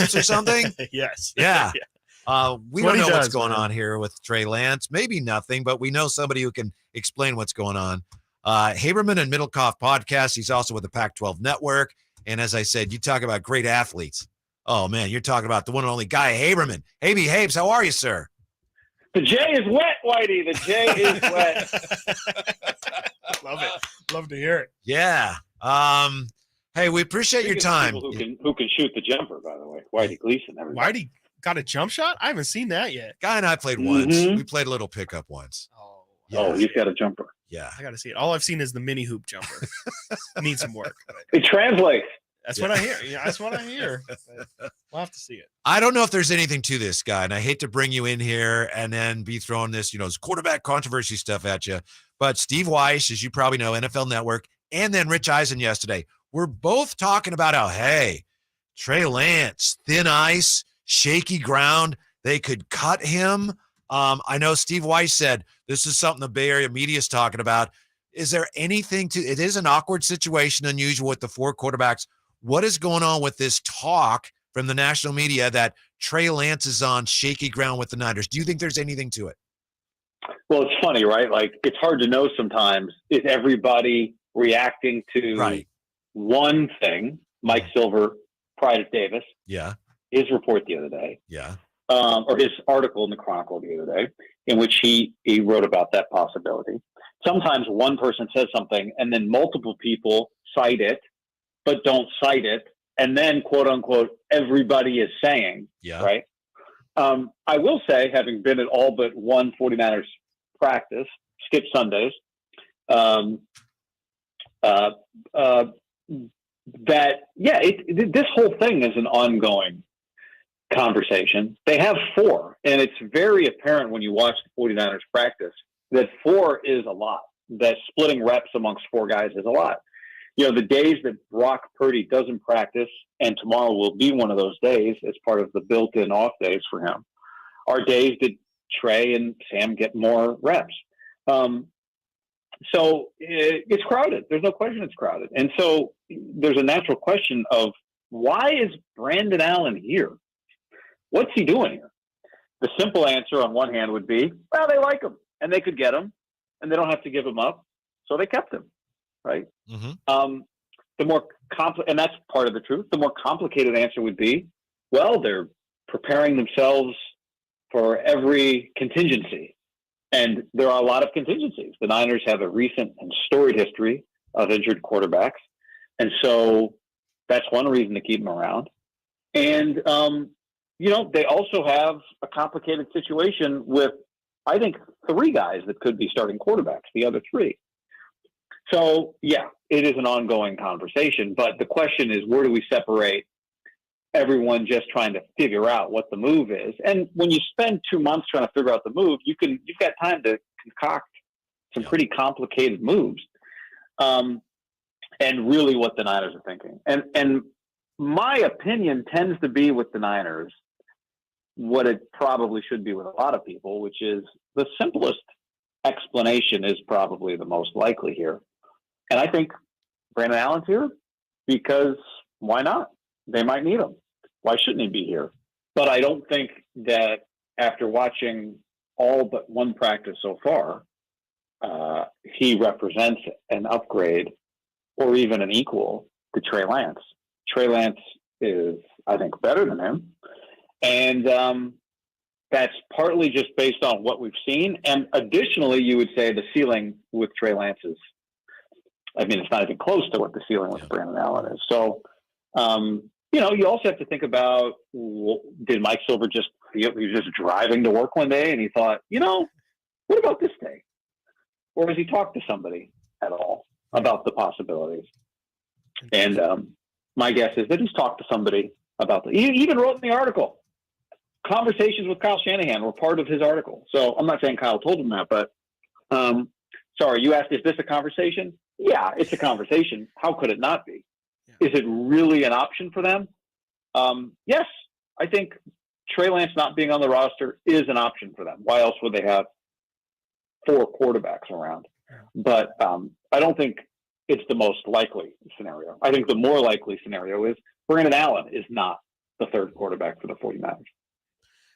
or something. Yes. Yeah. We don't know what's going man. on here with Trey Lance. Maybe nothing, but we know somebody who can explain what's going on. Haberman and Middlecoff podcast. He's also with the Pac-12 Network. And as I said, you talk about great athletes. Oh, man, you're talking about the one and only Guy Haberman. Hey, Habes, how are you, sir? The J is wet, Whitey. The J is wet. Love it. Love to hear it. Yeah. Hey, we appreciate your time. Who can shoot the jumper, by the way. Whitey Gleason. Everybody. Whitey got a jump shot? I haven't seen that yet. Guy and I played once. We played a little pickup once. Oh, he's got a jumper. Yeah. I got to see it. All I've seen is the mini hoop jumper. Needs some work. It translates. That's what I hear. Yeah, that's what I hear. We'll have to see it. I don't know if there's anything to this, Guy, and I hate to bring you in here and then be throwing this, quarterback controversy stuff at you. But Steve Weiss, as you probably know, NFL Network, and then Rich Eisen yesterday, we're both talking about how, hey, Trey Lance, thin ice, shaky ground, they could cut him. I know Steve Weiss said this is something the Bay Area media is talking about. Is there anything it is an awkward situation, unusual with the four quarterbacks. What is going on with this talk from the national media that Trey Lance is on shaky ground with the Niners? Do you think there's anything to it? Well, it's funny, right? Like, it's hard to know sometimes. Is everybody reacting to one thing? Mike Silver, Pride of Davis. Yeah. His report the other day. Yeah. Or his article in the Chronicle the other day, in which he wrote about that possibility. Sometimes one person says something and then multiple people cite it, but don't cite it. And then, quote unquote, everybody is saying, right? I will say, having been at all but one 49ers practice, skip Sundays, this whole thing is an ongoing conversation. They have four, and it's very apparent when you watch the 49ers practice that four is a lot, that splitting reps amongst four guys is a lot. The days that Brock Purdy doesn't practice, and tomorrow will be one of those days as part of the built-in off days for him, are days that Trey and Sam get more reps. So it's crowded. There's no question it's crowded. And so there's a natural question of, why is Brandon Allen here? What's he doing here? The simple answer on one hand would be, well, they like him and they could get him and they don't have to give him up. So they kept him, right? Mm-hmm. And that's part of the truth. The more complicated answer would be, well, they're preparing themselves for every contingency. And there are a lot of contingencies. The Niners have a recent and storied history of injured quarterbacks. And so that's one reason to keep them around. And, they also have a complicated situation with, I think, three guys that could be starting quarterbacks, the other three. So, yeah, it is an ongoing conversation. But the question is, where do we separate everyone just trying to figure out what the move is? And when you spend 2 months trying to figure out the move, you've got time to concoct some pretty complicated moves. And really what the Niners are thinking. And my opinion tends to be with the Niners what it probably should be with a lot of people, which is the simplest explanation is probably the most likely here. And I think Brandon Allen's here because why not? They might need him. Why shouldn't he be here? But I don't think that after watching all but one practice so far, he represents an upgrade or even an equal to Trey Lance. Trey Lance is, I think, better than him. And that's partly just based on what we've seen. And additionally, you would say the ceiling with Trey Lance is, it's not even close to what the ceiling with Brandon Allen is. So, you also have to think about, did Mike Silver just feel he was just driving to work one day and he thought, what about this day? Or has he talked to somebody at all about the possibilities? And my guess is that he's talked to somebody about he even wrote in the article. Conversations with Kyle Shanahan were part of his article. So I'm not saying Kyle told him that, but sorry, you asked, is this a conversation? Yeah, it's a conversation. How could it not be? Is it really an option for them? Yes, I think Trey Lance not being on the roster is an option for them. Why else would they have four quarterbacks around? But I don't think it's the most likely scenario. I think the more likely scenario is Brandon Allen is not the third quarterback for the 49ers.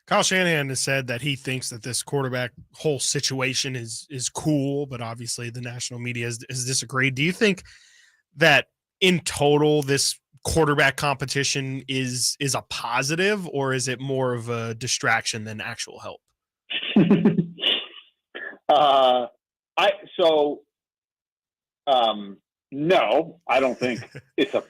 Kyle Shanahan has said that he thinks that this quarterback whole situation is cool, but obviously the national media has disagreed. Do you think that in total this quarterback competition is a positive, or is it more of a distraction than actual help? No, I don't think it's a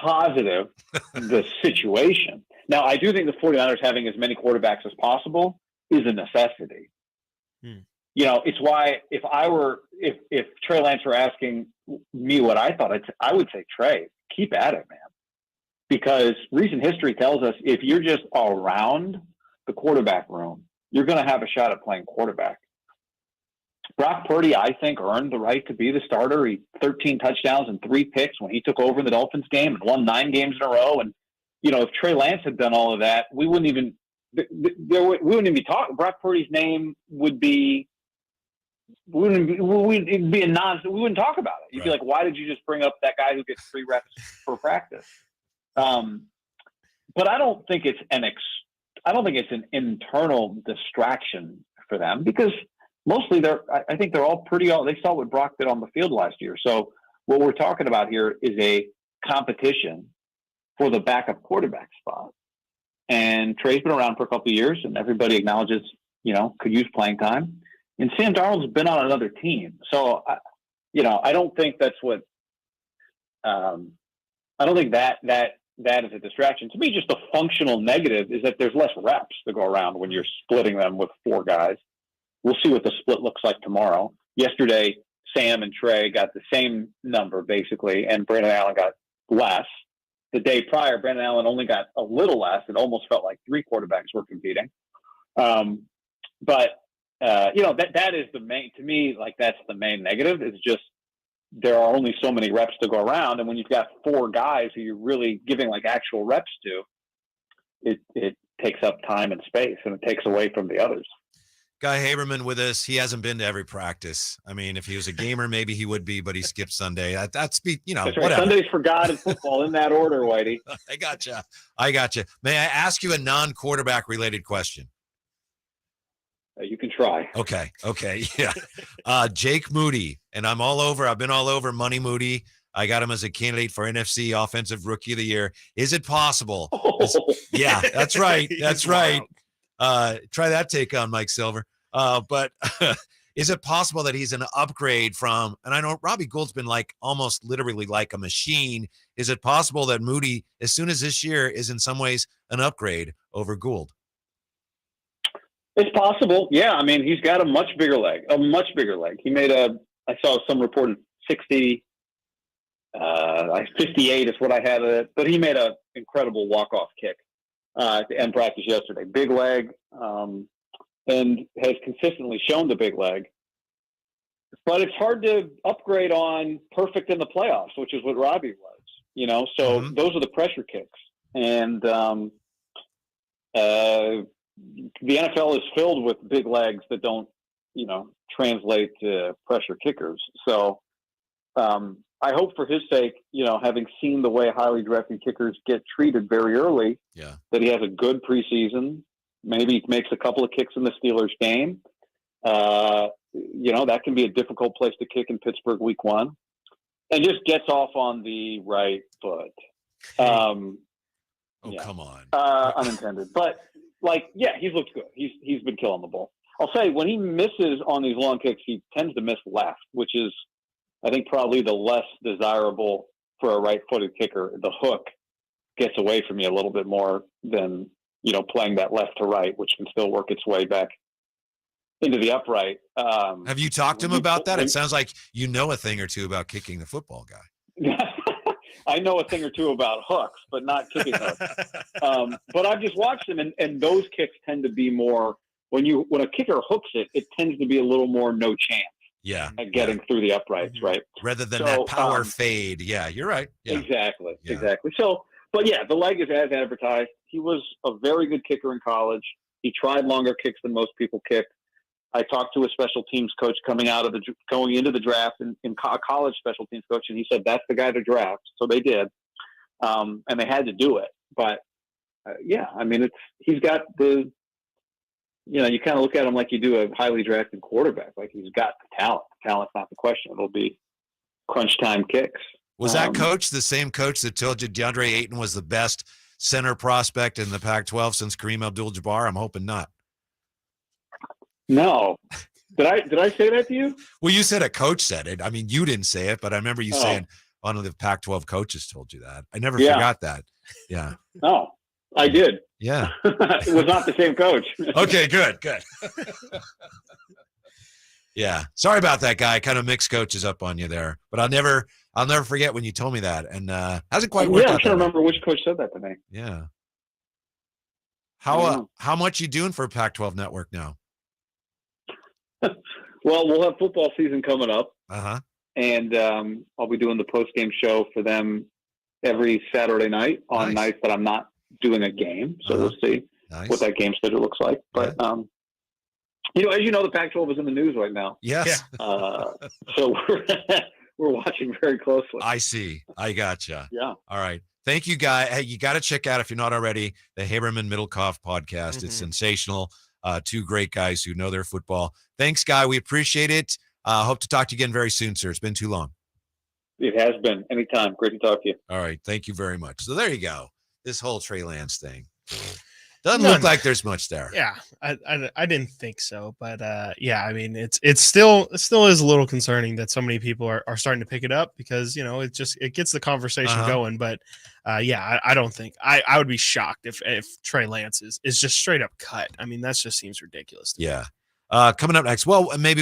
positive, the situation. Now, I do think the 49ers having as many quarterbacks as possible is a necessity. It's why if Trey Lance were asking me what I thought, I would say, Trey, keep at it, man. Because recent history tells us if you're just around the quarterback room, you're going to have a shot at playing quarterback. Brock Purdy, I think, earned the right to be the starter. He 13 touchdowns and 3 picks when he took over the Dolphins game and won 9 games in a row. And, if Trey Lance had done all of that, we wouldn't even be talking. Brock Purdy's name would be we wouldn't talk about it. You'd be like, why did you just bring up that guy who gets 3 reps per practice? But I don't think it's an internal distraction for them, because mostly I think they're all they saw what Brock did on the field last year. So what we're talking about here is a competition for the backup quarterback spot. And Trey's been around for a couple of years, and everybody acknowledges, could use playing time. And Sam Darnold's been on another team. So, I don't think that's what I don't think that is a distraction. To me, just a functional negative is that there's less reps to go around when you're splitting them with 4 guys. We'll see what the split looks like tomorrow. Yesterday, Sam and Trey got the same number, basically, and Brandon Allen got less. The day prior, Brandon Allen only got a little less. It almost felt like 3 quarterbacks were competing. But that is the main, to me, like that's the main negative, is just there are only so many reps to go around. And when you've got 4 guys who you're really giving like actual reps to, it takes up time and space, and it takes away from the others. Guy Haberman with us. He hasn't been to every practice. I mean, if he was a gamer, maybe he would be, but he skipped Sunday. That's right. Whatever. Sundays for God and football, in that order, Whitey. I gotcha. May I ask you a non-quarterback related question? You can try. Okay. Yeah. Jake Moody, and I've been all over Money Moody. I got him as a candidate for NFC Offensive Rookie of the Year. Is it possible? Yeah, that's right. That's right. Try that take on Mike Silver. But is it possible that he's an upgrade from, and I know Robbie Gould's been like almost literally like a machine. Is it possible that Moody, as soon as this year, is in some ways an upgrade over Gould? It's possible. Yeah. I mean, he's got a much bigger leg. He made I saw some reported 60, 58 is what I had it, but he made an incredible walk-off kick to end practice yesterday. Big leg, and has consistently shown the big leg. But it's hard to upgrade on perfect in the playoffs, which is what Robbie was, So those are the pressure kicks. And the NFL is filled with big legs that don't, translate to pressure kickers. So I hope for his sake, having seen the way highly drafted kickers get treated very early, that he has a good preseason. Maybe he makes a couple of kicks in the Steelers game. That can be a difficult place to kick in Pittsburgh week 1, and just gets off on the right foot. Come on. Unintended. But he's looked good. He's been killing the ball. I'll say when he misses on these long kicks, he tends to miss left, which is, I think, probably the less desirable for a right-footed kicker. The hook gets away from you a little bit more than, playing that left to right, which can still work its way back into the upright. Have you talked to him about that? It sounds like you know a thing or two about kicking the football, Guy. I know a thing or two about hooks, but not kicking hooks. But I've just watched them, and those kicks tend to be more when a kicker hooks it, it tends to be a little more no chance. Yeah, at getting through the uprights, right? Rather than that power fade. Yeah, you're right. Yeah. Exactly. So, but yeah, the leg is as advertised. He was a very good kicker in college. He tried longer kicks than most people kicked. I talked to a special teams coach going into the draft, in college special teams coach, and he said that's the guy to draft. So they did, and they had to do it. But Yeah, I mean, he's got the, you kind of look at him like you do a highly drafted quarterback. Like he's got the talent. The talent's not the question. It'll be crunch time kicks. Was that coach the same coach that told you DeAndre Ayton was the best center prospect in the Pac-12 since Kareem Abdul-Jabbar? I'm hoping not. No. Did I say that to you? Well, you said a coach said it. I mean, you didn't say it, but I remember you saying one of the Pac-12 coaches told you that. I never forgot that. Yeah. No, I did. Yeah. It was not the same coach. Okay, good. Yeah. Sorry about that, guy. Kind of mixed coaches up on you there. But I'll never forget when you told me that. And hasn't quite worked out. I'm trying to remember which coach said that to me. Yeah. How much you doing for Pac-12 Network now? Well, we'll have football season coming up. Uh-huh. And I'll be doing the post-game show for them every Saturday night on nights that I'm not doing a game. So we'll see what that game schedule looks like. But, as you know, the Pac-12 is in the news right now. Yes. So we're watching very closely. I see. I gotcha. Yeah. All right. Thank you, Guy. Hey, you got to check out, if you're not already, the Haberman Middlecoff podcast. Mm-hmm. It's sensational. Two great guys who know their football. Thanks, Guy. We appreciate it. Hope to talk to you again very soon, sir. It's been too long. It has been. Anytime. Great to talk to you. All right. Thank you very much. So there you go. This whole Trey Lance thing. Doesn't look like there's much there. Yeah, I didn't think so, but I mean, it still is a little concerning that so many people are starting to pick it up because it gets the conversation going. But I don't think I would be shocked if Trey Lance is just straight up cut. I mean, that just seems ridiculous to me. Coming up next, well, maybe